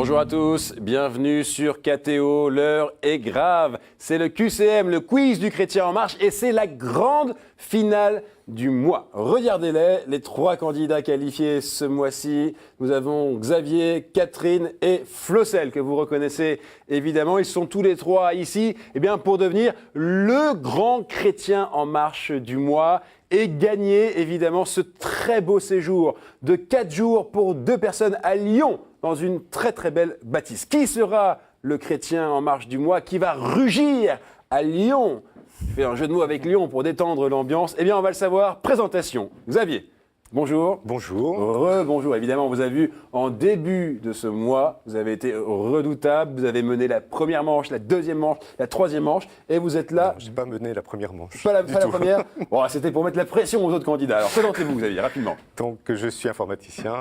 Bonjour à tous, bienvenue sur KTO, l'heure est grave. C'est le QCM, le quiz du Chrétien en marche et c'est la grande finale du mois. Regardez-les, les trois candidats qualifiés ce mois-ci. Nous avons Xavier, Catherine et Flossel que vous reconnaissez évidemment. Ils sont tous les trois ici pour devenir le grand Chrétien en marche du mois et gagner évidemment ce très beau séjour de 4 jours pour 2 personnes à Lyon dans une très très belle bâtisse. Qui sera le Chrétien en marche du mois qui va rugir à Lyon? Je fais un jeu de mots avec Lyon pour détendre l'ambiance. On va le savoir. Présentation. Xavier. Bonjour. Bonjour. Bonjour. Évidemment, on vous a vu en début de ce mois. Vous avez été redoutable. Vous avez mené la première manche, la deuxième manche, la troisième manche. Et vous êtes là. Je n'ai pas mené la première manche. Pas la première. Bon, c'était pour mettre la pression aux autres candidats. Alors, présentez-vous, Xavier, rapidement. Donc, je suis informaticien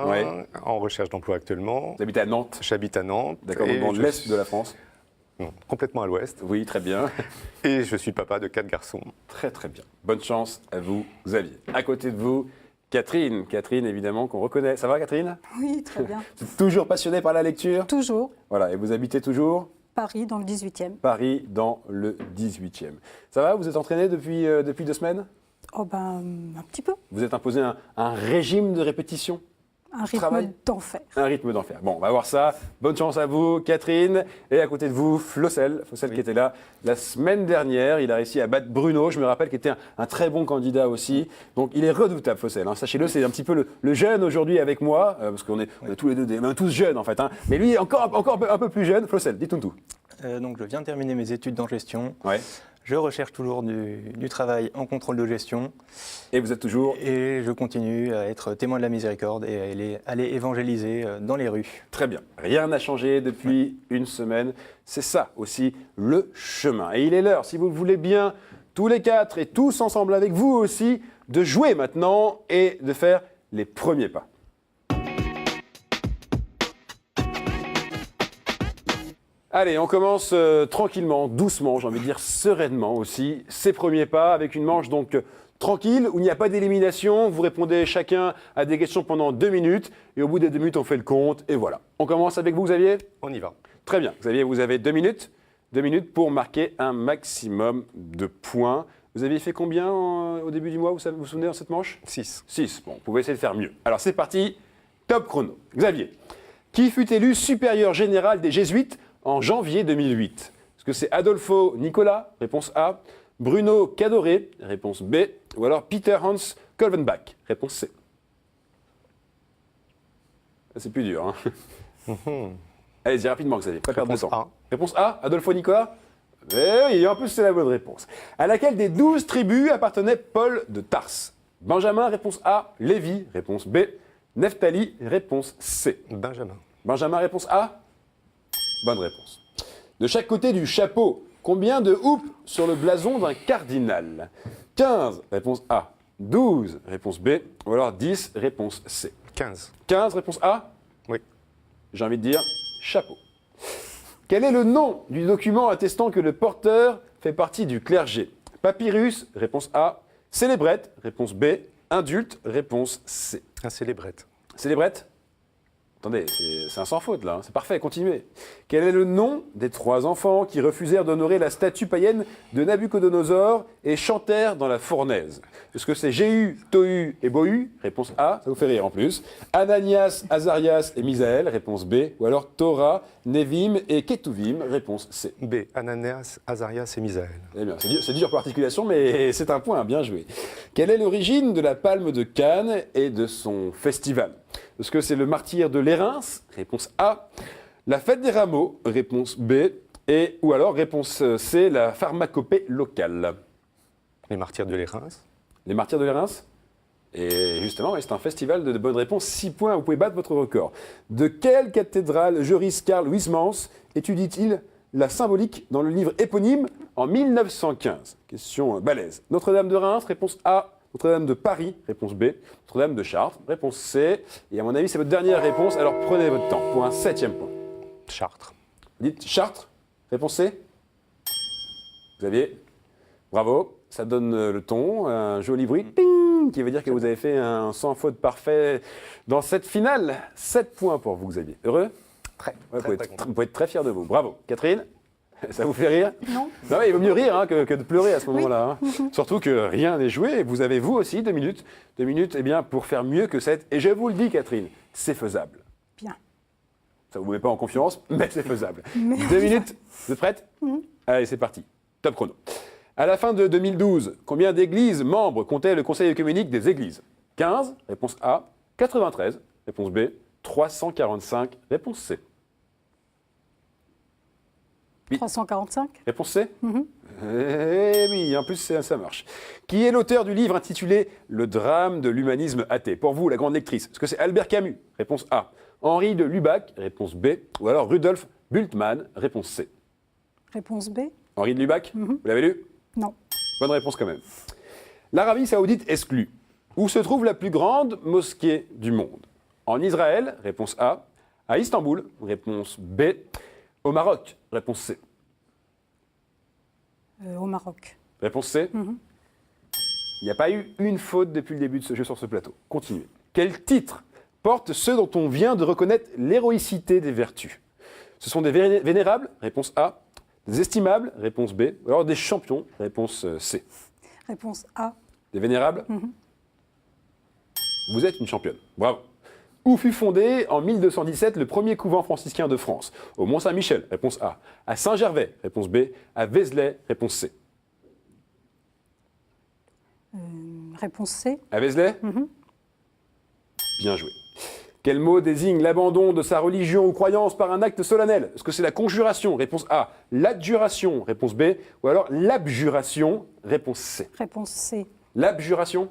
en recherche d'emploi actuellement. Vous habitez à Nantes. J'habite à Nantes. D'accord, dans l'est de la France. Non, complètement à l'ouest. Oui, très bien. Et je suis papa de 4 garçons. Très, très bien. Bonne chance à vous, Xavier. À côté de vous, Catherine. Catherine, évidemment, qu'on reconnaît. Ça va, Catherine? Oui, très bien. Vous êtes toujours passionnée par la lecture? Toujours. Voilà, et vous habitez toujours? Paris, dans le 18e. Paris, dans le 18e. Ça va? Vous êtes entraînée depuis 2 semaines? Oh ben, un petit peu. Vous êtes imposé un régime de répétition? Un rythme d'enfer. Un rythme d'enfer. Bon, on va voir ça. Bonne chance à vous, Catherine. Et à côté de vous, Flossel. Flossel qui était là la semaine dernière. Il a réussi à battre Bruno, je me rappelle, qui était un très bon candidat aussi. Donc, il est redoutable, Flossel. Sachez-le, c'est un petit peu le jeune aujourd'hui avec moi, parce qu'on est tous les deux, même tous jeunes en fait. Mais lui, encore un peu plus jeune. Flossel, dites-nous tout. Donc, je viens de terminer mes études en gestion. Ouais. Je recherche toujours du travail en contrôle de gestion. Et vous êtes toujours... Et je continue à être témoin de la miséricorde et à aller évangéliser dans les rues. Très bien. Rien n'a changé depuis une semaine. C'est ça aussi le chemin. Et il est l'heure, si vous le voulez bien, tous les 4 et tous ensemble avec vous aussi, de jouer maintenant et de faire les premiers pas. Allez, on commence tranquillement, doucement, j'ai envie de dire sereinement aussi, ces premiers pas avec une manche donc tranquille où il n'y a pas d'élimination. Vous répondez chacun à des questions pendant 2 minutes et au bout des 2 minutes, on fait le compte et voilà. On commence avec vous, Xavier? On y va. Très bien. Xavier, vous avez 2 minutes. 2 minutes pour marquer un maximum de points. Vous aviez fait combien au début du mois, vous vous souvenez, dans cette manche? 6. 6. Bon, vous pouvez essayer de faire mieux. Alors c'est parti, top chrono. Xavier, qui fut élu supérieur général des Jésuites en janvier 2008? Est-ce que c'est Adolfo Nicola? Réponse A. Bruno Cadoré? Réponse B. Ou alors Peter Hans Kolvenbach? Réponse C. C'est plus dur. Allez-y, rapidement, Xavier. Pas perdre de temps. A. Réponse A. Adolfo Nicola? Eh oui, en plus, c'est la bonne réponse. À laquelle des 12 tribus appartenait Paul de Tarse? Benjamin, réponse A. Lévi, réponse B. Nephtali, réponse C. Benjamin. Benjamin, réponse A. Bonne réponse. De chaque côté du chapeau, combien de houppes sur le blason d'un cardinal? 15, réponse A. 12, réponse B. Ou alors 10, réponse C. 15. 15, réponse A? Oui. J'ai envie de dire chapeau. Quel est le nom du document attestant que le porteur fait partie du clergé? Papyrus, réponse A. Célébrette, réponse B. Indulte, réponse C. Un célébrette. Célébrette? Attendez, c'est un sans faute là, c'est parfait, continuez. Quel est le nom des 3 enfants qui refusèrent d'honorer la statue païenne de Nabuchodonosor et chantèrent dans la fournaise? Est-ce que c'est Jéhu, Tohu et Bohu? Réponse A, ça vous fait rire en plus. Ananias, Azarias et Misaël? Réponse B. Ou alors Torah, Nevim et Ketuvim? Réponse C. B. Ananias, Azarias et Misaël. Eh bien, c'est dur pour l'articulation, mais c'est un point, bien joué. Quelle est l'origine de la palme de Cannes et de son festival? Est-ce que c'est le martyre de Lérins? Réponse A. La fête des rameaux? Réponse B. Ou alors, réponse C, la pharmacopée locale. Les martyrs de Lérins. Les martyrs de Lérins? Et justement, c'est un festival de bonnes réponses. 6 points, vous pouvez battre votre record. De quelle cathédrale Joris Karl Huysmans étudie-t-il la symbolique dans le livre éponyme en 1915? Question balèze. Notre-Dame de Reims? Réponse A. Notre-Dame de Paris? Réponse B. Notre-Dame de Chartres? Réponse C. Et à mon avis, c'est votre dernière réponse, alors prenez votre temps pour un 7e point. Chartres. Vous dites Chartres? Réponse C? Xavier? Bravo. Ça donne le ton, un joli bruit, ping, qui veut dire que vous avez fait un sans faute parfait dans cette finale. 7 points pour vous, Xavier. Heureux? Très, Ouais, très, vous, pouvez très être, content. vous pouvez être très fiers de vous. Bravo. Catherine, ça vous fait rire? Non. Non, il vaut mieux rire hein, que de pleurer à ce moment-là. hein. Surtout que rien n'est joué. Vous avez vous aussi 2 minutes. 2 minutes eh bien, pour faire mieux que 7. Et je vous le dis, Catherine, c'est faisable. Bien. Ça ne vous met pas en confiance, mais c'est faisable. 2 minutes, vous êtes prête? Allez, c'est parti. Top chrono. À la fin de 2012, combien d'églises membres comptait le Conseil œcuménique des églises? 15, réponse A. 93, réponse B. 345, réponse C. 345. Réponse C? Eh oui, en plus ça marche. Qui est l'auteur du livre intitulé Le drame de l'humanisme athée? Pour vous, la grande lectrice, est-ce que c'est Albert Camus? Réponse A. Henri de Lubac? Réponse B. Ou alors Rudolf Bultmann? Réponse C. Réponse B. Henri de Lubac? Vous l'avez lu? Non. Bonne réponse quand même. L'Arabie saoudite exclue. Où se trouve la plus grande mosquée du monde? En Israël? Réponse A. À Istanbul? Réponse B. Au Maroc? Réponse C. Au Maroc. Réponse C. Il n'y a pas eu une faute depuis le début de ce jeu sur ce plateau. Continuez. Quel titre portent ceux dont on vient de reconnaître l'héroïcité des vertus? Ce sont des vénérables? Réponse A. Des estimables? Réponse B. Ou alors des champions? Réponse C. Réponse A. Des vénérables? Vous êtes une championne. Bravo. Où fut fondé en 1217 le premier couvent franciscain de France? Au Mont-Saint-Michel? Réponse A. À Saint-Gervais? Réponse B. À Vézelay? Réponse C. Réponse C. À Vézelay? Bien joué. Quel mot désigne l'abandon de sa religion ou croyance par un acte solennel? Est-ce que c'est la conjuration? Réponse A. L'adjuration? Réponse B. Ou alors l'abjuration? Réponse C. Réponse C. L'abjuration?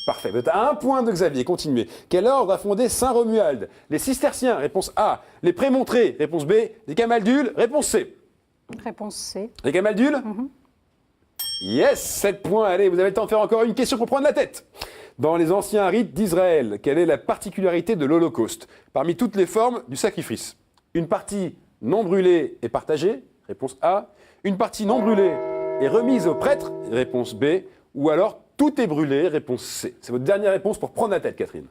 Parfait. Vous êtes à 1 point de Xavier. Continuez. Quel ordre a fondé Saint Romuald? Les Cisterciens? Réponse A. Les Prémontrés? Réponse B. Les Camaldules? Réponse C. Réponse C. Les Camaldules? Yes, 7 points. Allez, vous avez le temps de faire encore une question pour prendre la tête. Dans les anciens rites d'Israël, quelle est la particularité de l'Holocauste parmi toutes les formes du sacrifice? Une partie non brûlée est partagée? Réponse A. Une partie non brûlée est remise au prêtre? Réponse B. Ou alors tout est brûlé? Réponse C. C'est votre dernière réponse pour prendre la tête, Catherine.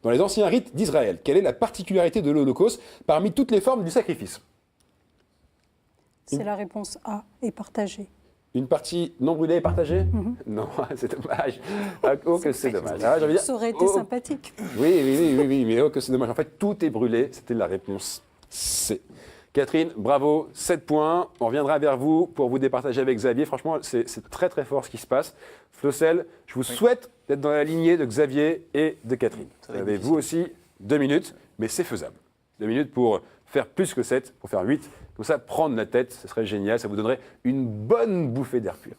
Dans les anciens rites d'Israël, quelle est la particularité de l'Holocauste parmi toutes les formes du sacrifice? C'est la réponse A. Et partagée. Une partie non brûlée est partagée? Non, c'est dommage. Oh, que c'est dommage. Ah, j'ai envie de dire- Ça aurait été oh, sympathique. oui, mais oh, que c'est dommage. En fait, tout est brûlé. C'était la réponse C. Catherine, bravo, 7 points. On reviendra vers vous pour vous départager avec Xavier. Franchement, c'est très très fort ce qui se passe. Flossel, je vous souhaite d'être dans la lignée de Xavier et de Catherine. Ça va être Vous avez vous aussi 2 minutes, mais c'est faisable. 2 minutes pour faire plus que 7, pour faire 8. Comme ça, prendre la tête, ce serait génial. Ça vous donnerait une bonne bouffée d'air pur.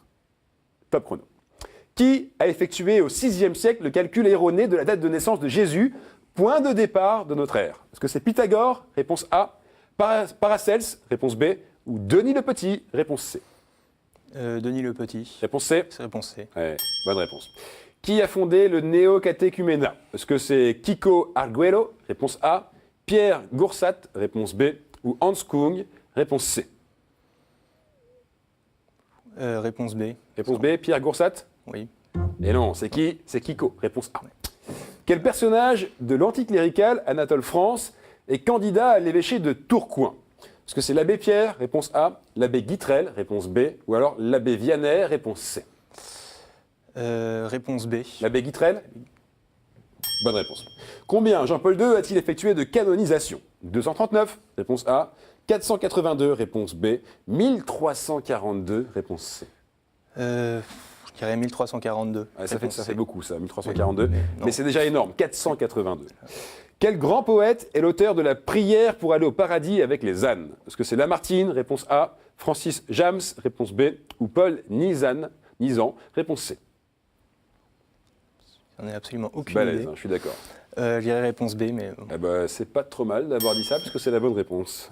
Top chrono. Qui a effectué au VIe siècle le calcul erroné de la date de naissance de Jésus, point de départ de notre ère? Est-ce que c'est Pythagore? Réponse A. Paracelse? Réponse B. Ou Denis le Petit? Réponse C. Denis le Petit. Réponse C. C'est réponse C. Ouais, bonne réponse. Qui a fondé le néo-catéchuménat? Est-ce que c'est Kiko Arguello? Réponse A. Pierre Goursat? Réponse B. Ou Hans Kung? Réponse C. Réponse B. Réponse B. Pierre Goursat? Oui. Et non, c'est qui? C'est Kiko. Réponse A. Quel personnage de l'anticlérical Anatole France est candidat à l'évêché de Tourcoing? Est-ce que c'est l'abbé Pierre? Réponse A. L'abbé Guitrel? Réponse B. Ou alors l'abbé Vianney? Réponse C. Réponse B. L'abbé Guitrel? Bonne réponse. Combien Jean-Paul II a-t-il effectué de canonisations? 239, réponse A. 482, réponse B. 1342, réponse C. Je dirais 1342. Ouais, ça Réponse fait C. beaucoup, ça, 1342. Oui, Mais non. c'est déjà énorme, 482. Quel grand poète est l'auteur de la prière pour aller au paradis avec les ânes? Est-ce que c'est Lamartine? Réponse A. Francis James? Réponse B. Ou Paul Nizan? Réponse C. J'en ai absolument aucune Balèze, idée. hein, je suis d'accord. Je dirais réponse B, mais Eh ben, c'est pas trop mal d'avoir dit ça, puisque c'est la bonne réponse.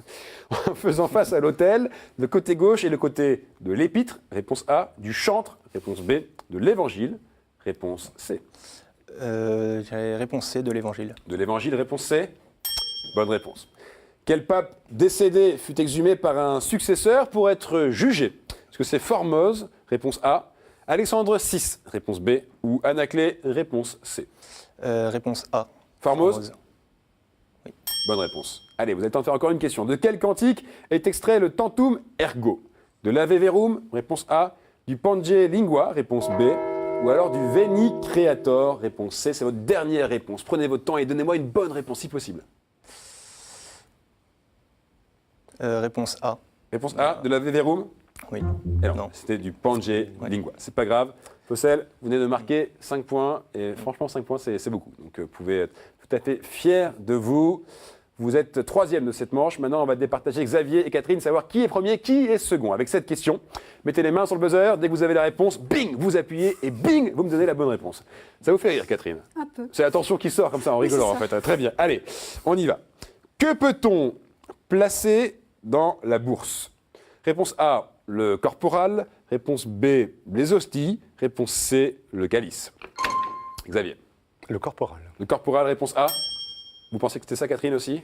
En faisant face à l'autel, le côté gauche et le côté de l'épître, réponse A, du chantre, réponse B, de l'évangile, réponse C. je dirais réponse C de l'évangile. De l'évangile, réponse C. Bonne réponse. Quel pape décédé fut exhumé par un successeur pour être jugé? Est-ce que c'est Formose, réponse A, Alexandre VI, réponse B, ou Anaclée, réponse C. Réponse A. Formose? Bonne réponse. Allez, vous allez tenter encore une question. De quel cantique est extrait le Tantum Ergo? De l'Ave Verum, réponse A. Du Pange Lingua, réponse B. Ou alors du Veni Creator, réponse C. C'est votre dernière réponse. Prenez votre temps et donnez-moi une bonne réponse si possible. Réponse A. Réponse A, de l'Ave Verum? Oui. Et non, Non. c'était du Pange Lingua. C'est pas grave. Fossel, vous venez de marquer 5 points. Et franchement, 5 points, c'est beaucoup. Donc, vous pouvez être tout à fait fiers de vous. Vous êtes troisième de cette manche. Maintenant, on va départager Xavier et Catherine, savoir qui est premier, qui est second. Avec cette question, mettez les mains sur le buzzer. Dès que vous avez la réponse, bing, vous appuyez et bing, vous me donnez la bonne réponse. Ça vous fait rire, Catherine? Un peu. C'est la tension qui sort comme ça en Oui, rigolant, en c'est fait. Très bien. Allez, on y va. Que peut-on placer dans la bourse? Réponse A, le corporal. Réponse B, les hosties. Réponse C, le calice. Xavier. Le corporal. Le corporal, réponse A. Vous pensez que c'était ça, Catherine, aussi?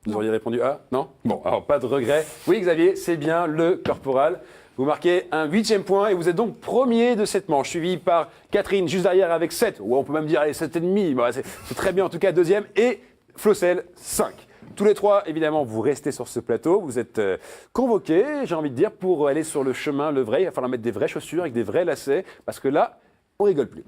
Vous auriez répondu A? Non? Bon, alors pas de regret. Oui, Xavier, c'est bien le corporal. Vous marquez un 8e point et vous êtes donc premier de cette manche, suivi par Catherine, juste derrière avec 7. Ou on peut même dire, allez, 7,5. Bon, c'est très bien, en tout cas, deuxième. Et Flossel, 5. Tous les trois, évidemment, vous restez sur ce plateau. Vous êtes convoqués, j'ai envie de dire, pour aller sur le chemin, le vrai. Il va falloir mettre des vraies chaussures avec des vrais lacets, parce que là, on rigole plus.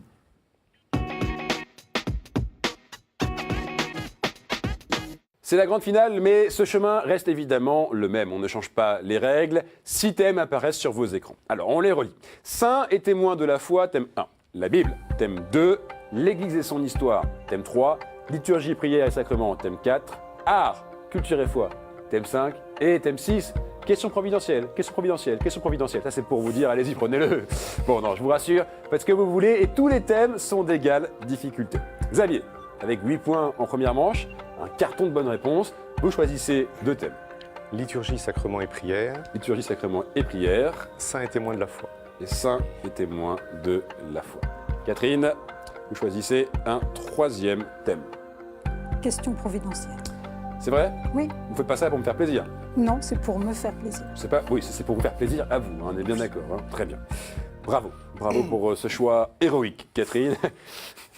C'est la grande finale, mais ce chemin reste évidemment le même. On ne change pas les règles. 6 thèmes apparaissent sur vos écrans. Alors, on les relit. Saints et témoins de la foi, thème 1. La Bible, thème 2. L'Église et son histoire, thème 3. Liturgie, prière et sacrement, thème 4. Art, culture et foi, thème 5. Et thème 6. Question providentielle, question providentielle, question providentielle. Ça, c'est pour vous dire, allez-y, prenez-le. Bon, non, je vous rassure, faites ce que vous voulez et tous les thèmes sont d'égale difficulté. Xavier, avec 8 points en première manche, un carton de bonnes réponses. Vous choisissez 2 thèmes. Liturgie, sacrement et prière. Liturgie, sacrement et prière. Saint et témoin de la foi. Et saint et témoin de la foi. Catherine, vous choisissez un 3e thème. Question providentielle. C'est vrai? Oui. Vous ne faites pas ça pour me faire plaisir? Non, c'est pour me faire plaisir. C'est pas, oui, c'est pour vous faire plaisir à vous, hein, on est bien d'accord. Hein, très bien. Bravo. Bravo pour ce choix héroïque, Catherine.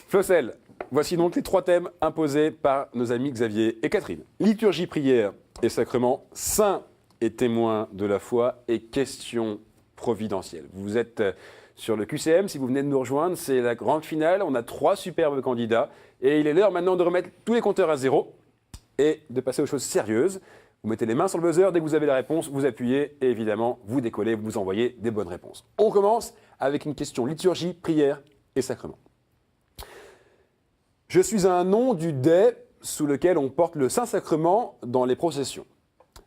Flossel, voici donc les 3 thèmes imposés par nos amis Xavier et Catherine. Liturgie, prière et sacrement, saint et témoin de la foi et question providentielle. Vous êtes sur le QCM, si vous venez de nous rejoindre, c'est la grande finale. On a 3 superbes candidats et il est l'heure maintenant de remettre tous les compteurs à zéro et de passer aux choses sérieuses. Vous mettez les mains sur le buzzer, dès que vous avez la réponse, vous appuyez et évidemment, vous décollez, vous envoyez des bonnes réponses. On commence avec une question liturgie, prière et sacrement. Je suis un nom du dais sous lequel on porte le Saint-Sacrement dans les processions.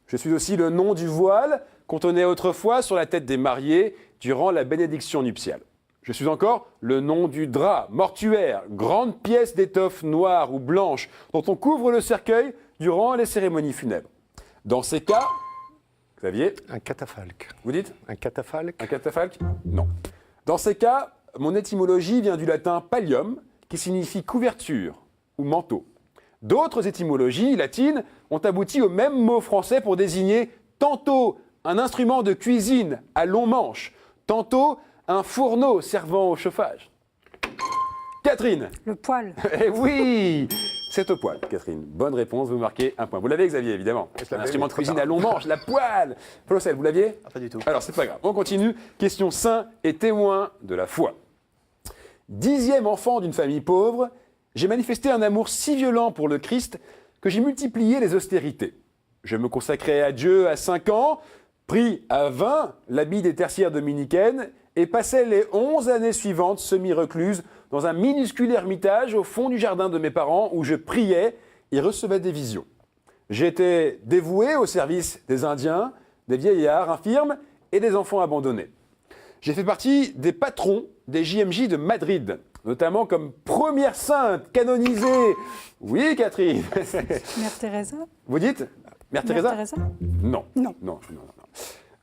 Je suis aussi le nom du voile qu'on tenait autrefois sur la tête des mariés durant la bénédiction nuptiale. Je suis encore le nom du drap mortuaire, grande pièce d'étoffe noire ou blanche dont on couvre le cercueil durant les cérémonies funèbres. Dans ces cas, Xavier, Un catafalque. vous dites Un catafalque. un catafalque? Non. Dans ces cas, mon étymologie vient du latin pallium, qui signifie couverture ou manteau. D'autres étymologies latines ont abouti au même mot français pour désigner tantôt un instrument de cuisine à long manche, tantôt un fourneau servant au chauffage. Catherine. Le poil. Eh oui, c'est au poil, Catherine. Bonne réponse, vous marquez un point. Vous l'aviez, Xavier, évidemment. Un instrument de cuisine à long manche, la poêle. Flossel, vous l'aviez? Ah, pas du tout. Alors, c'est pas grave. On continue. Question saint et témoin de la foi. 10e enfant d'une famille pauvre, j'ai manifesté un amour si violent pour le Christ que j'ai multiplié les austérités. Je me consacrais à Dieu à 5 ans, pris à 20 l'habit des tertiaires dominicaines et passais les 11 années suivantes semi-recluse dans un minuscule ermitage au fond du jardin de mes parents où je priais et recevais des visions. J'étais dévoué au service des Indiens, des vieillards infirmes et des enfants abandonnés. J'ai fait partie des patrons des JMJ de Madrid, notamment comme première sainte canonisée. Oui, Catherine. Mère Teresa. Vous dites Mère Teresa? Non. Non. Non.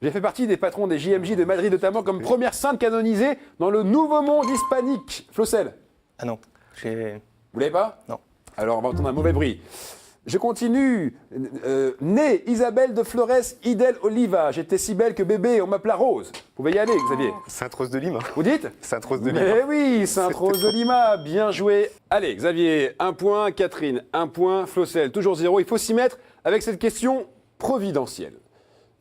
J'ai fait partie des patrons des JMJ de Madrid, notamment comme première sainte canonisée dans le Nouveau Monde hispanique. Flossel, Ah non, j'ai... vous l'avez pas? Non. Alors, on va entendre un mauvais bruit. Je continue. Née Isabelle de Flores Idel Oliva. J'étais si belle que bébé, on m'appela Rose. Vous pouvez y aller, Xavier. Sainte-Rose de Lima. Vous dites? Sainte-Rose de Lima. Eh oui, Sainte-Rose de Lima, bien joué. Allez, Xavier, 1 point, Catherine, 1 point, Flossel, toujours 0. Il faut s'y mettre avec cette question providentielle.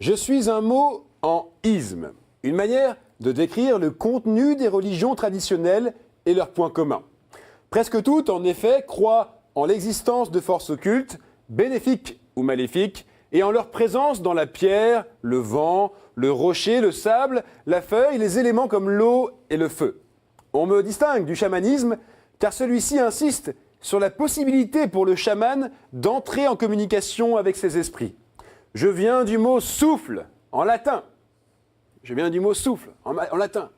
Je suis un mot en isme, une manière de décrire le contenu des religions traditionnelles et leurs points communs. Presque toutes, en effet, croient en l'existence de forces occultes, bénéfiques ou maléfiques, et en leur présence dans la pierre, le vent, le rocher, le sable, la feuille, les éléments comme l'eau et le feu. On me distingue du chamanisme, car celui-ci insiste sur la possibilité pour le chaman d'entrer en communication avec ses esprits. Je viens du mot souffle, en latin. Je viens du mot souffle, en latin.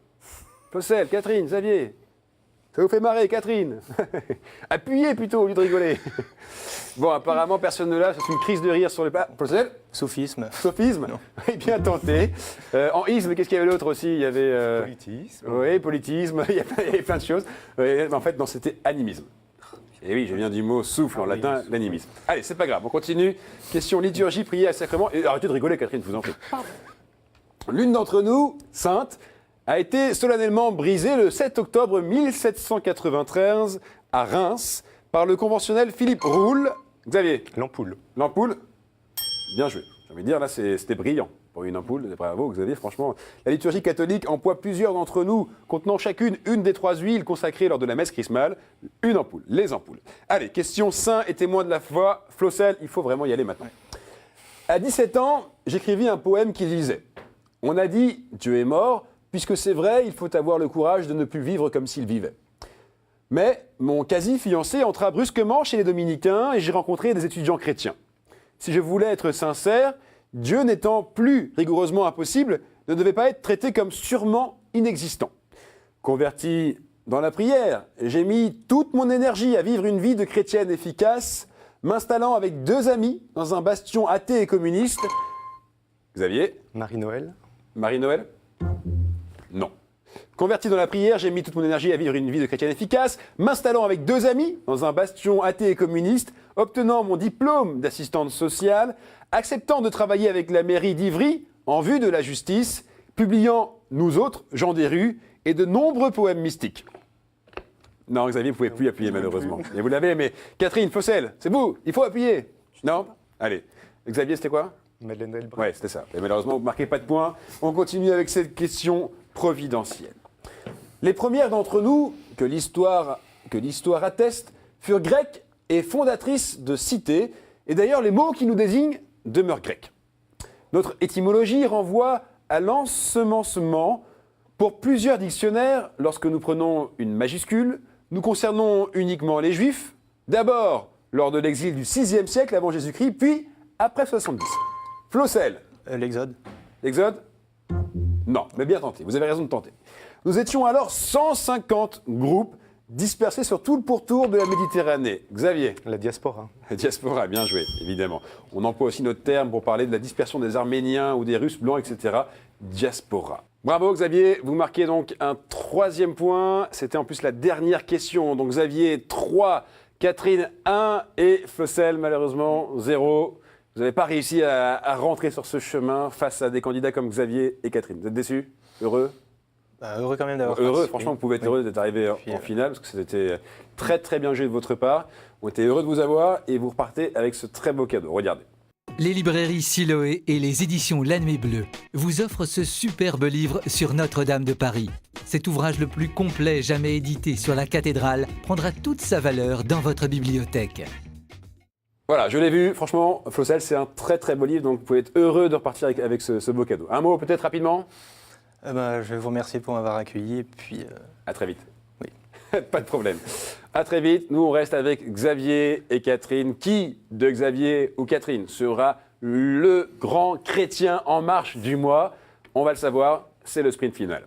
Fossel, Catherine, Xavier. Ça vous fait marrer, Catherine? Appuyez plutôt au lieu de rigoler. Bon, apparemment, personne ne l'a. C'est une crise de rire sur les pas. Fossel? Sophisme. Sophisme? Oui, bien tenté. En isme, qu'est-ce qu'il y avait l'autre aussi? Il y avait. Politisme. Oui, politisme. Il y avait plein de choses. En fait, non, c'était animisme. Et oui, je viens du mot souffle en latin, l'animisme. Allez, c'est pas grave, on continue. Question liturgie, prière, sacrement. Et arrêtez de rigoler, Catherine, je vous en prie. L'une d'entre nous, sainte, a été solennellement brisée le 7 octobre 1793 à Reims par le conventionnel Philippe Roule. Xavier? L'ampoule. L'ampoule? Bien joué. J'ai envie de dire, là, c'était brillant pour une ampoule. Bravo, Xavier, franchement. La liturgie catholique emploie plusieurs d'entre nous, contenant chacune une des 3 huiles consacrées lors de la messe chrismale. Une ampoule, les ampoules. Allez, question saint et témoin de la foi. Flossel, il faut vraiment y aller maintenant. À 17 ans, j'écrivis un poème qui disait « On a dit, Dieu est mort, puisque c'est vrai, il faut avoir le courage de ne plus vivre comme s'il vivait. » Mais mon quasi-fiancé entra brusquement chez les dominicains et j'ai rencontré des étudiants chrétiens. Si je voulais être sincère, Dieu n'étant plus rigoureusement impossible, ne devait pas être traité comme sûrement inexistant. Converti dans la prière, j'ai mis toute mon énergie à vivre une vie de chrétienne efficace, m'installant avec 2 amis dans un bastion athée et communiste. Xavier? Marie-Noël. Marie-Noël? Non. Converti dans la prière, j'ai mis toute mon énergie à vivre une vie de chrétienne efficace, m'installant avec 2 amis dans un bastion athée et communiste, obtenant mon diplôme d'assistante sociale, acceptant de travailler avec la mairie d'Ivry en vue de la justice, publiant Nous autres, gens des rues, et de nombreux poèmes mystiques. Non, Xavier, vous ne pouvez plus appuyer malheureusement. Et vous l'avez, mais Catherine, Fossel, c'est vous, il faut appuyer. Non? Allez. Xavier, c'était quoi? Madeleine Delbrun. Ouais, c'était ça. Et malheureusement, vous ne marquez pas de points. On continue avec cette question providentielle. Les premières d'entre nous, que l'histoire atteste, furent grecques et fondatrices de cités, et d'ailleurs les mots qui nous désignent demeurent grecs. Notre étymologie renvoie à l'ensemencement. Pour plusieurs dictionnaires, lorsque nous prenons une majuscule, nous concernons uniquement les Juifs, d'abord lors de l'exil du VIe siècle avant Jésus-Christ, puis après 70. Flossel. L'Exode. L'Exode? Non, mais bien tenté, vous avez raison de tenter. Nous étions alors 150 groupes dispersés sur tout le pourtour de la Méditerranée. Xavier? La diaspora. La diaspora, bien joué, évidemment. On emploie aussi notre terme pour parler de la dispersion des Arméniens ou des Russes blancs, etc. Diaspora. Bravo Xavier, vous marquez donc un 3e point. C'était en plus la dernière question. Donc Xavier, 3, Catherine, 1 et Fossel, malheureusement, 0. Vous n'avez pas réussi à rentrer sur ce chemin face à des candidats comme Xavier et Catherine. Vous êtes déçus? Heureux? Heureux quand même d'avoir Heureux, participé. franchement, vous pouvez être heureux d'être arrivé en finale, parce que c'était très très bien joué de votre part. On était heureux de vous avoir et vous repartez avec ce très beau cadeau. Regardez. Les librairies Siloé et les éditions La Nuit Bleue vous offrent ce superbe livre sur Notre-Dame de Paris. Cet ouvrage le plus complet jamais édité sur la cathédrale prendra toute sa valeur dans votre bibliothèque. Voilà, je l'ai vu. Franchement, Flossel, c'est un très très beau livre, donc vous pouvez être heureux de repartir avec ce beau cadeau. Un mot peut-être rapidement? Je vais vous remercier pour m'avoir accueilli et puis... À très vite. Oui. Pas de problème. À très vite. Nous, on reste avec Xavier et Catherine. Qui de Xavier ou Catherine sera le grand chrétien en marche du mois? On va le savoir, c'est le sprint final.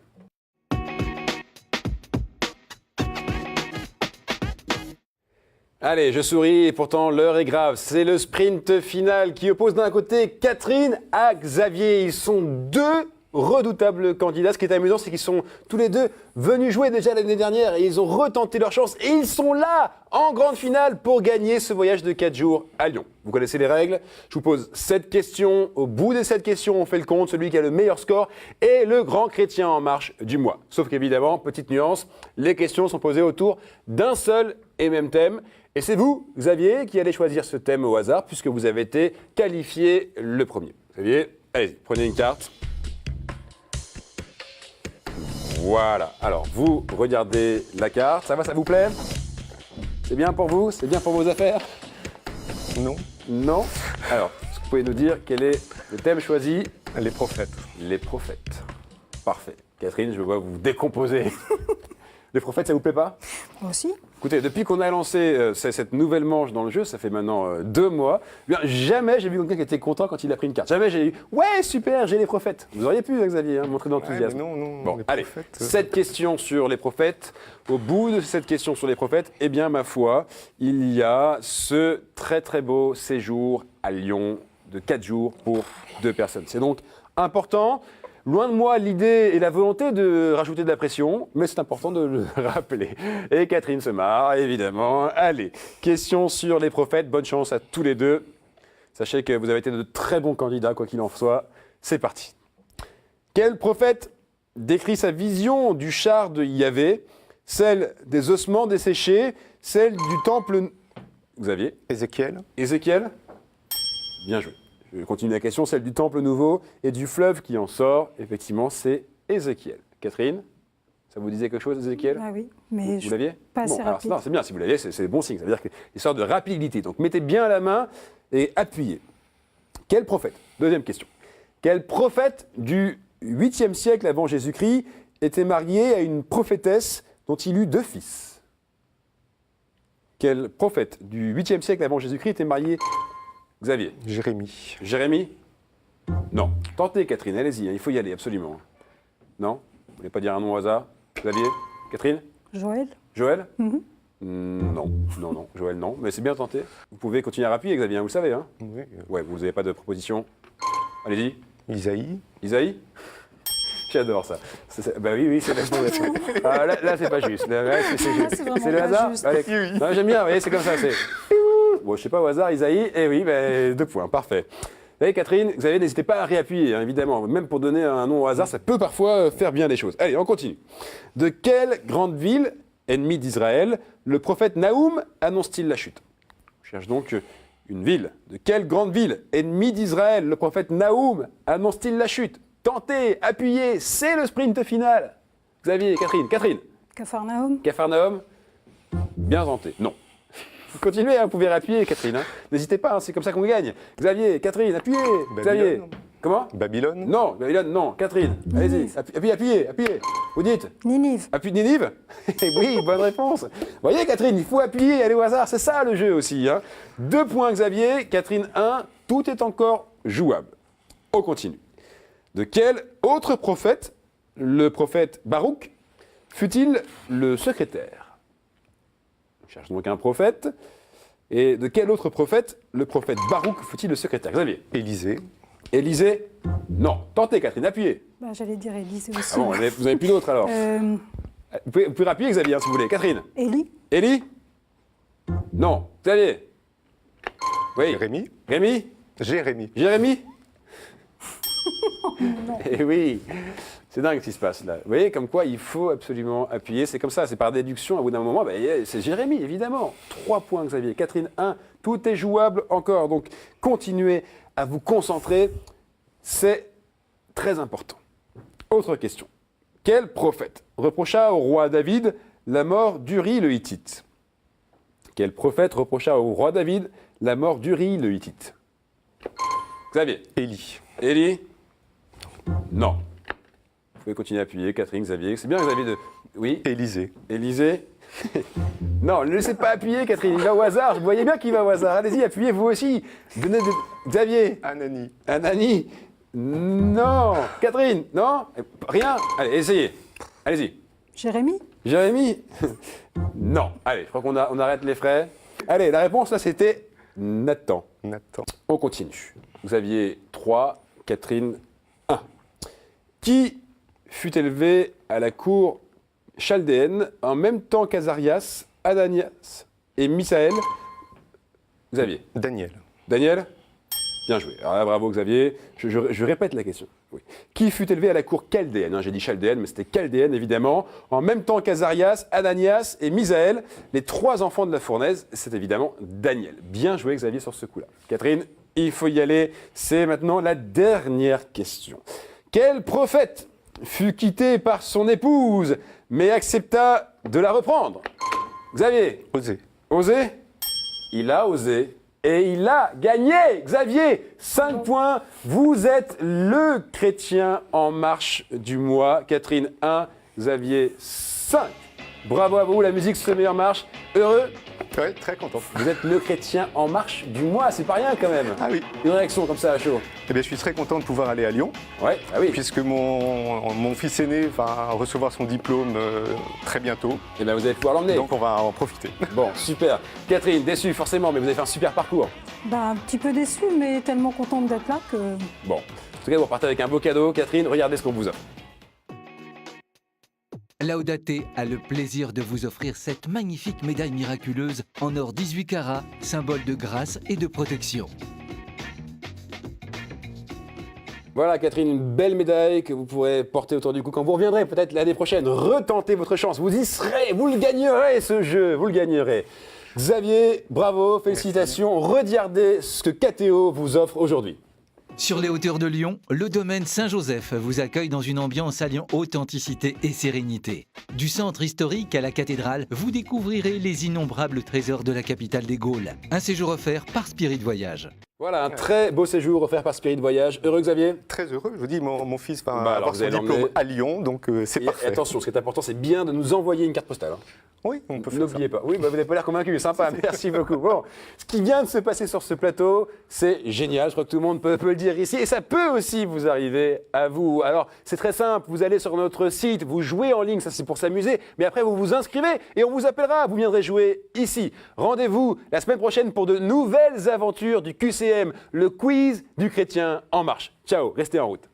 Allez, je souris et pourtant l'heure est grave. C'est le sprint final qui oppose d'un côté Catherine à Xavier. Ils sont 2 redoutables candidats. Ce qui est amusant, c'est qu'ils sont tous les deux venus jouer déjà l'année dernière et ils ont retenté leur chance. Et ils sont là, en grande finale, pour gagner ce voyage de 4 jours à Lyon. Vous connaissez les règles. Je vous pose 7 questions. Au bout des 7 questions, on fait le compte. Celui qui a le meilleur score est le grand chrétien en marche du mois. Sauf qu'évidemment, petite nuance, les questions sont posées autour d'un seul et même thème. Et c'est vous, Xavier, qui allez choisir ce thème au hasard, puisque vous avez été qualifié le premier. Xavier, allez-y, prenez une carte. Voilà. Alors, vous regardez la carte. Ça va, ça vous plaît? C'est bien pour vous? C'est bien pour vos affaires? Non. Non? Alors, est-ce que vous pouvez nous dire quel est le thème choisi? Les prophètes. Les prophètes. Parfait. Catherine, je vois vous décomposer. Les prophètes, ça vous plaît pas? Moi aussi. Écoutez, depuis qu'on a lancé cette nouvelle manche dans le jeu, ça fait maintenant 2 mois, eh bien, jamais j'ai vu quelqu'un qui était content quand il a pris une carte. Jamais j'ai eu « Ouais, super, j'ai les prophètes ». Vous auriez pu, Xavier, montrer d'enthousiasme. Non, Bon, les allez, prophètes, 7 questions sur les prophètes. Au bout de cette question sur les prophètes, eh bien, ma foi, il y a ce très très beau séjour à Lyon de 4 jours pour 2 personnes. C'est donc important. Loin de moi l'idée et la volonté de rajouter de la pression, mais c'est important de le rappeler. Et Catherine se marre, évidemment. Allez, question sur les prophètes. Bonne chance à tous les deux. Sachez que vous avez été de très bons candidats, quoi qu'il en soit. C'est parti. Quel prophète décrit sa vision du char de Yahvé, celle des ossements desséchés, celle du temple... Xavier? Ézéchiel. Ézéchiel? Bien joué. Je continue la question, celle du temple nouveau et du fleuve qui en sort. Effectivement, c'est Ézéchiel. Catherine, ça vous disait quelque chose, Ézéchiel? Ah oui, mais Vous l'aviez? pas assez alors, rapide. non, c'est bien, si vous l'aviez, c'est bon signe. Ça veut dire que l'histoire de rapidité. Donc, mettez bien la main et appuyez. Quel prophète? Deuxième question. Quel prophète du 8e siècle avant Jésus-Christ était marié à une prophétesse dont il eut 2 fils? Quel prophète du 8e siècle avant Jésus-Christ était marié... Xavier? Jérémie. Jérémie? Non. Tentez, Catherine, allez-y, il faut y aller, absolument. Non? Vous voulez pas dire un nom au hasard? Xavier? Catherine? Joël? Joël? Non, Joël, non. Mais c'est bien tenté. Vous pouvez continuer à appuyer, Xavier, vous le savez, hein? Oui. Ouais, vous n'avez pas de proposition? Allez-y. Isaïe. Isaïe? J'adore ça. Bah oui, c'est la bonne réponse. Ah, là, c'est pas juste. Là, c'est vraiment c'est le pas hasard? juste. Allez. Non, j'aime bien, vous voyez, c'est comme ça, c'est... Bon, je sais pas au hasard, Isaïe. Eh oui, 2 points, parfait. Vous voyez, Catherine, Xavier, n'hésitez pas à réappuyer, hein, évidemment. Même pour donner un nom au hasard, ça peut parfois faire bien les choses. Allez, on continue. De quelle grande ville, ennemie d'Israël, le prophète Naoum annonce-t-il la chute? Je cherche donc une ville. De quelle grande ville, ennemie d'Israël, le prophète Naoum annonce-t-il la chute? Tentez, appuyez, c'est le sprint final. Xavier, Catherine. Capharnaüm? Capharnaüm? Bien tenté. Non. Continuez, hein, vous pouvez appuyer, Catherine. Hein. N'hésitez pas, hein, c'est comme ça qu'on gagne. Xavier, Catherine, appuyez. Xavier. Comment? Babylone. Non, Babylone, non. Catherine, allez-y. Appuyez. Vous dites? Ninive? Appuie Ninive? Oui, bonne réponse. Vous voyez, Catherine, il faut appuyer, aller au hasard. C'est ça le jeu aussi. Hein. 2 points, Xavier. Catherine, 1. Tout est encore jouable. On continue. De quel autre prophète, le prophète Baruch, fut-il le secrétaire? Je cherche donc un prophète. Et de quel autre prophète, le prophète Baruch, fut-il le secrétaire? Xavier? Élisée. Élisée? Non. Tentez, Catherine, appuyez. Bah, j'allais dire Élysée aussi. Ah bon, vous avez plus d'autres alors? Vous pouvez appuyer, Xavier, hein, si vous voulez. Catherine? Élie? Élie? Non. Xavier? Oui. Jérémie. Rémi? Jérémie. Jérémie? Eh oui, c'est dingue ce qui se passe là. Vous voyez, comme quoi il faut absolument appuyer. C'est comme ça, c'est par déduction. Au bout d'un moment, c'est Jérémie, évidemment. 3 points, Xavier. Catherine, 1. Tout est jouable encore. Donc, continuez à vous concentrer. C'est très important. Autre question. Quel prophète reprocha au roi David la mort d'Uri le Hittite? Quel prophète reprocha au roi David la mort d'Uri le Hittite? Xavier? Élie. Élie? Non. Vous pouvez continuer à appuyer, Catherine, Xavier. C'est bien, Xavier, de... Oui? Élisée. Élisée? Non, ne laissez pas appuyer, Catherine. Il va au hasard. Vous voyez bien qu'il va au hasard. Allez-y, appuyez vous aussi. Xavier? Anani. Anani? Non. Catherine? Non? Rien? Allez, essayez. Allez-y. Jérémie? Jérémie? Non. Allez, je crois qu'on arrête les frais. Allez, la réponse, là, c'était Nathan. Nathan. On continue. Xavier, 3. Catherine, 1. Qui fut élevé à la cour chaldéenne en même temps qu'Azarias, Ananias et Misaël? Xavier. Daniel. Daniel? Bien joué. Alors là, bravo Xavier. Je répète la question. Oui. Qui fut élevé à la cour chaldéenne? J'ai dit chaldéenne, mais c'était chaldéenne évidemment. En même temps qu'Azarias, Ananias et Misaël, les 3 enfants de la fournaise, c'est évidemment Daniel. Bien joué Xavier sur ce coup-là. Catherine, il faut y aller. C'est maintenant la dernière question. Quel prophète fut quitté par son épouse, mais accepta de la reprendre? Xavier. Osée. Osé? Il a osé. Et il a gagné, Xavier, 5 points. Vous êtes le chrétien en marche du mois. Catherine, 1, Xavier, 5. Bravo à vous, la musique se met en marche. Heureux? Oui, très content. Vous êtes le chrétien en marche du mois, c'est pas rien quand même. Ah oui. Une réaction comme ça à chaud. Eh bien, je suis très content de pouvoir aller à Lyon, Ouais, ah oui. puisque mon fils aîné va recevoir son diplôme très bientôt. Et bien vous allez pouvoir l'emmener. Donc, on va en profiter. Bon, super. Catherine, déçue forcément, mais vous avez fait un super parcours. Bah, un petit peu déçue, mais tellement contente d'être là que... Bon, en tout cas, vous repartez avec un beau cadeau. Catherine, regardez ce qu'on vous offre. Laudate a le plaisir de vous offrir cette magnifique médaille miraculeuse en or 18 carats, symbole de grâce et de protection. Voilà, Catherine, une belle médaille que vous pourrez porter autour du cou quand vous reviendrez peut-être l'année prochaine. Retentez votre chance, vous y serez, vous le gagnerez ce jeu, vous le gagnerez. Xavier, bravo, félicitations. Regardez ce que KTO vous offre aujourd'hui. Sur les hauteurs de Lyon, le domaine Saint-Joseph vous accueille dans une ambiance alliant authenticité et sérénité. Du centre historique à la cathédrale, vous découvrirez les innombrables trésors de la capitale des Gaules. Un séjour offert par Spirit Voyage. Voilà, un très beau séjour offert par Spirit Voyage. Heureux, Xavier? Très heureux. Je vous dis, mon fils va Bah, alors, avoir vous son allez diplôme l'emmener. à Lyon, donc c'est Et parfait. attention, ce qui est important, c'est bien de nous envoyer une carte postale. Oui, on peut faire ça. N'oubliez pas. Oui, bah, vous n'avez pas l'air convaincu. Sympa, merci beaucoup. Bon, ce qui vient de se passer sur ce plateau, c'est génial. Je crois que tout le monde peut le dire ici. Et ça peut aussi vous arriver à vous. Alors, c'est très simple. Vous allez sur notre site, vous jouez en ligne, ça c'est pour s'amuser. Mais après, vous vous inscrivez et on vous appellera. Vous viendrez jouer ici. Rendez-vous la semaine prochaine pour de nouvelles aventures du QCM, le quiz du chrétien en marche. Ciao, restez en route.